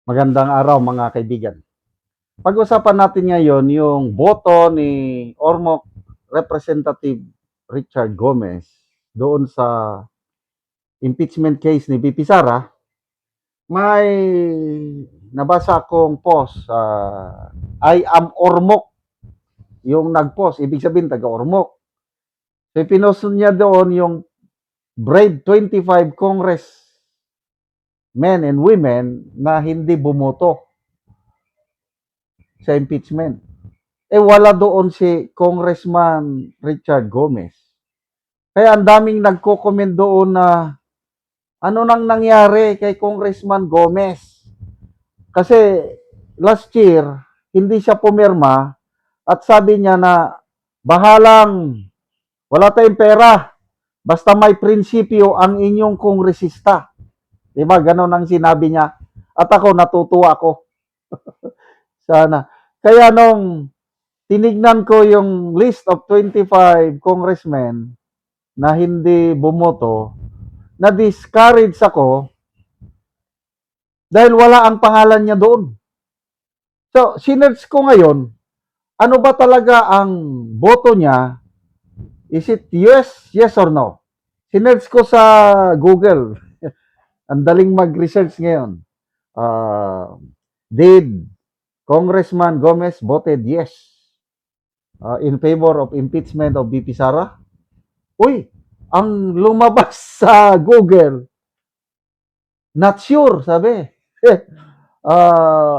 Magandang araw mga kaibigan. Pag-usapan natin ngayon yung boto ni Ormoc Representative Richard Gomez doon sa impeachment case ni VP Sara. May nabasa akong post, I am Ormoc, yung nag-post, ibig sabihin taga-Ormoc. So pinost niya doon yung brave 25 Congress men and women na hindi bumoto sa impeachment. Wala doon si Congressman Richard Gomez. Kaya ang daming nagko-comment doon na ano nang nangyari kay Congressman Gomez. Kasi last year, hindi siya pumirma at sabi niya na bahalang wala tayong pera, basta may prinsipyo ang inyong kongresista. Diba? Ganon ang sinabi niya. At ako, natutuwa ako. Sana. Kaya nung tinignan ko yung list of 25 congressmen na hindi bumoto, na-discourage ako dahil wala ang pangalan niya doon. So, sinerge ko ngayon, ano ba talaga ang boto niya? Is it yes, yes or no? Sinerge ko sa Google. Ang daling mag-research ngayon. Did Congressman Gomez voted yes in favor of impeachment of VP Sara? Uy, ang lumabas sa Google, not sure, sabi.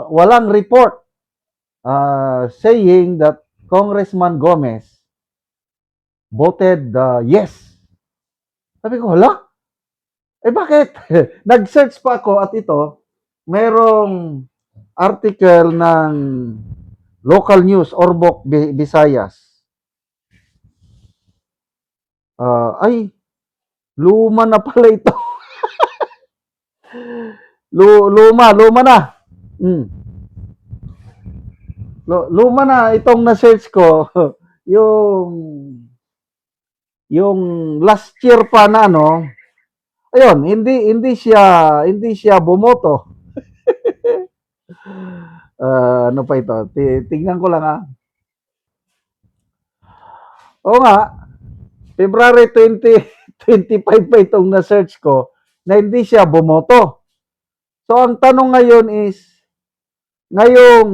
Walang report saying that Congressman Gomez voted yes. Sabi ko, hala? Bakit? Nag-search pa ako at ito, merong article ng local news, Ormoc, Visayas. Ay, luma na pala ito. luma na. Luma na itong na-search ko. yung last year pa na ayun, hindi siya bumoto. Ano pa ito? Tingnan ko lang Oo nga, February 2025 pa itong na-search ko na hindi siya bumoto. So, ang tanong ngayon is, ngayong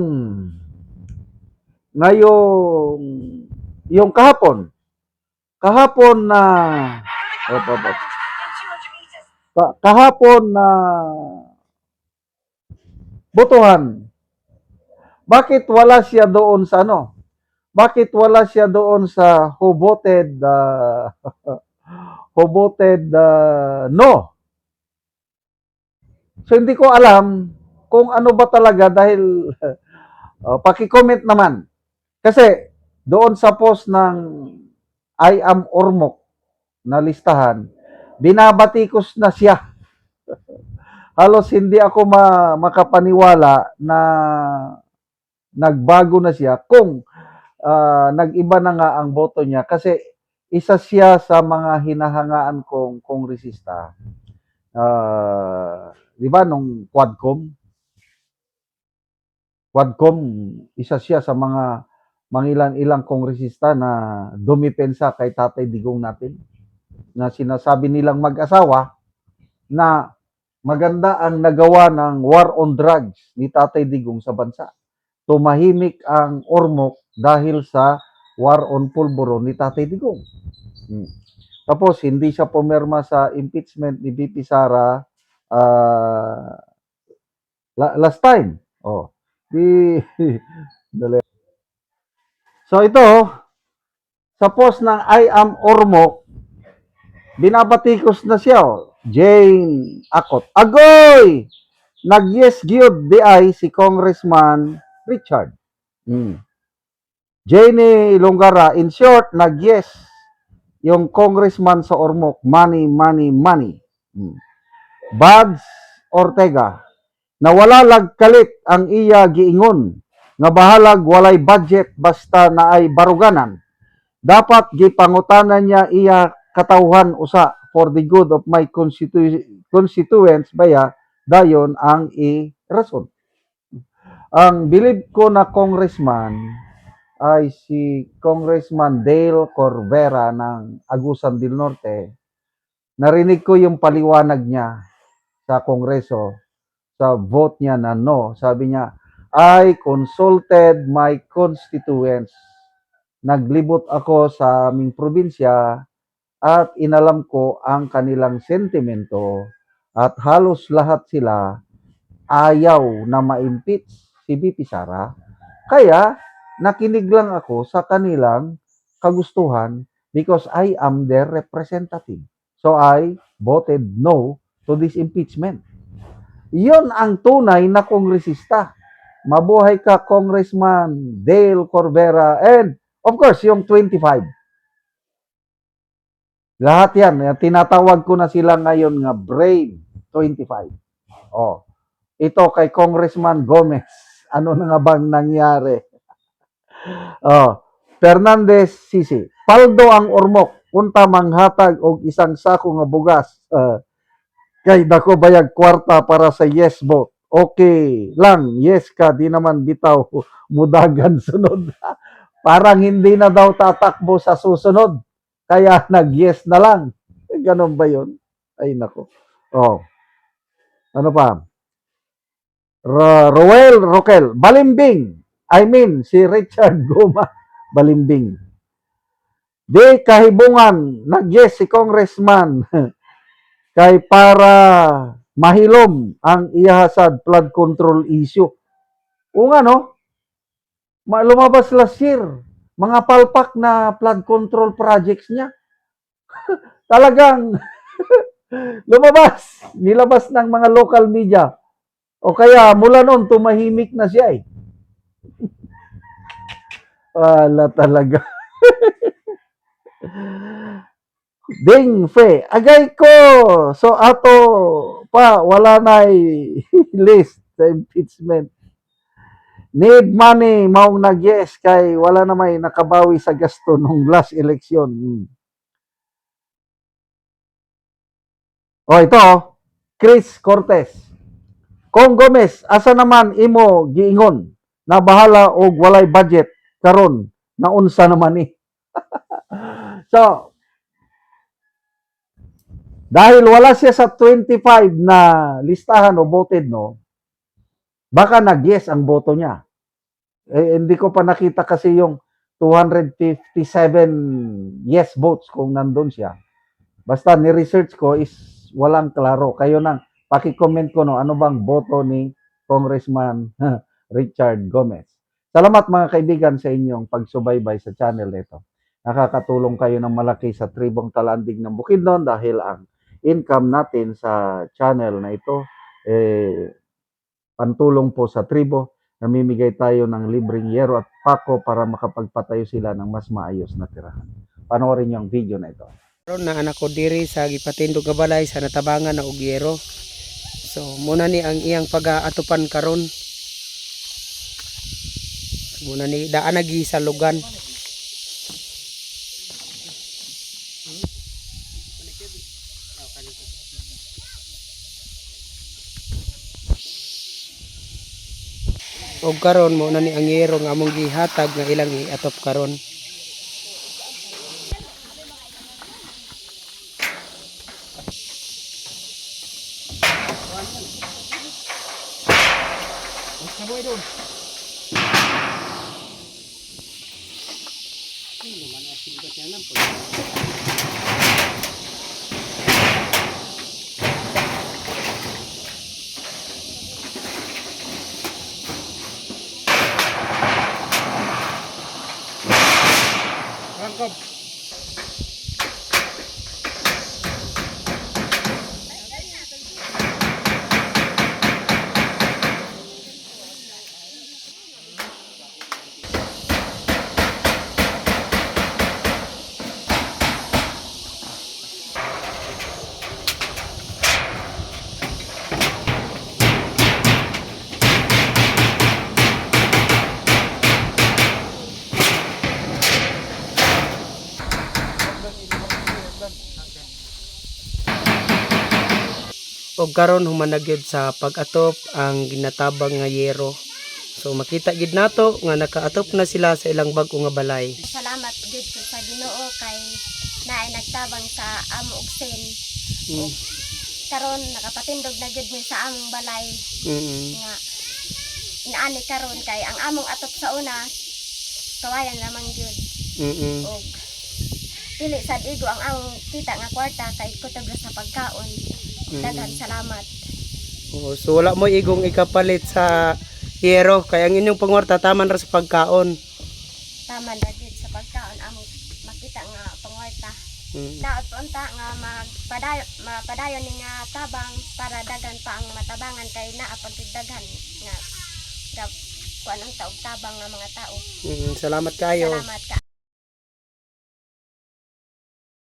yung kahapon na kahapon na botohan, bakit wala siya doon sa bakit wala siya doon sa who voted no? So hindi ko alam kung ano ba talaga dahil paki-comment naman. Kasi doon sa post ng I am Ormoc na listahan, binabatikos na siya. Halos hindi ako makapaniwala na nagbago na siya kung nag-iba na nga ang boto niya kasi isa siya sa mga hinahangaan kong kongresista. Di ba nung Quadcom, isa siya sa mga mangilan-ilang kongresista na dumipensa kay Tatay Digong natin na sinasabi nilang mag-asawa na maganda ang nagawa ng war on drugs ni Tatay Digong sa bansa. Tumahimik ang Ormoc dahil sa war on pulburo ni Tatay Digong. Tapos hindi siya pumirma sa impeachment ni VP Sara last time. So ito, sa post ng I am Ormoc, binabatikos na siya. Jane Akot. Agoy! Nag-yes gyud di ay si Congressman Richard. Jane Longara, in short, nag-yes yung congressman sa Ormoc, money. Bags Ortega, na wala lagkalit ang iya giingon, nga bahalag walay budget basta naay baruganan. Dapat gipangutanan niya iya katawhan usa for the good of my constituents baya dayon ang i-rason. Ang bilib ko na congressman ay si Congressman Dale Corvera ng Agusan del Norte. Narinig ko yung paliwanag niya sa Kongreso, sa vote niya na no. Sabi niya, I consulted my constituents. Naglibot ako sa aming probinsya at inalam ko ang kanilang sentimento at halos lahat sila ayaw na ma-impeach si VP Sara. Kaya nakinig lang ako sa kanilang kagustuhan because I am their representative. So I voted no to this impeachment. Yon ang tunay na kongresista. Mabuhay ka, Congressman Dale Corvera. And, of course, yung 25. Lahat yan. Tinatawag ko na sila ngayon nga Brave 25. Oh, ito kay Congressman Gomez. Ano na nga bang nangyari? Oh, Fernandez Sisi. Paldo ang ormok. Punta manghatag og isang sako nga bugas. Kay dako bayag kwarta para sa yes vote. Okay lang, yes ka, di naman bitaw mudagan sunod. Parang hindi na daw tatakbo sa susunod. Kaya nag-yes na lang. Ganon ba yun? Ay nako. Oh, ano pa? Roel Roquel, Balimbing. I mean, si Richard Goma, Balimbing. Di kahibungan, nag-yes si Congressman kay para mahilom ang iyahasad flood control issue. O nga no, lumabas last year, mga palpak na flood control projects niya. Talagang lumabas, nilabas ng mga local media. O kaya mula noon, tumahimik na siya eh. Wala talaga. Ding fe, agay ko. So ato pa wala na list sa impeachment. Need money maong nag-yes kay wala na may nakabawi sa gasto nung last election. O ito, Chris Cortez. Kong Gomez, asa naman imo giingon na bahala og walay budget karon na unsa naman ni. So, dahil wala siya sa 25 na listahan o voted no, baka nag-yes ang boto niya. Eh, hindi ko pa nakita kasi yung 257 yes votes kung nandun siya. Basta ni-research ko is walang klaro. Kayo nang paki-comment ko no, ano bang boto ni Congressman Richard Gomez. Salamat mga kaibigan sa inyong pagsubaybay sa channel nito. Nakakatulong kayo ng malaki sa tribong Talandig ng Bukidnon dahil ang income natin sa channel na ito pantulong po sa tribo. Namimigay tayo ng libreng yero at pako para makapagpatayo sila ng mas maayos na tirahan. Panoorin niyo ang video na ito. Karon na anak ko diri sa gipatindog nga balay sa natabangan na og yero. So muna ni ang iyang pag-aatupan karon. Muna ni daan lagi sa lugan. Og karon mo na ni ang yero nga among gihatag nga ilang iatop karon. Rangkap. Og karon human na gyud sa pag-atop ang ginatabang nga yero So makita gid nato nga nakaatop na sila sa ilang bag-o nga balay. Salamat gid ko sa Ginoo kay naay nagtabang sa amo og sin. Mm. Karon nakapatindog na gid mi sa among balay nga naani karon kay ang among atop sa una kawayan lamang gyud. Og dili sad igo ang among kita nga kwarta kay kutog ra sa pagkaon. Daghan salamat. Oo, so wala mo igong ikapalit sa yero kay ang inyong pangwarta taman ra sa pagkaon. Tama na gid sa pagkaon among makita nga pangwarta. Daot punta nga mapadayon ni nga tabang para daghan pa ang matabangan kay naa pagdaghan nga kuan ang taog tabang nga mga tao. Salamat kayo. Salamat ka.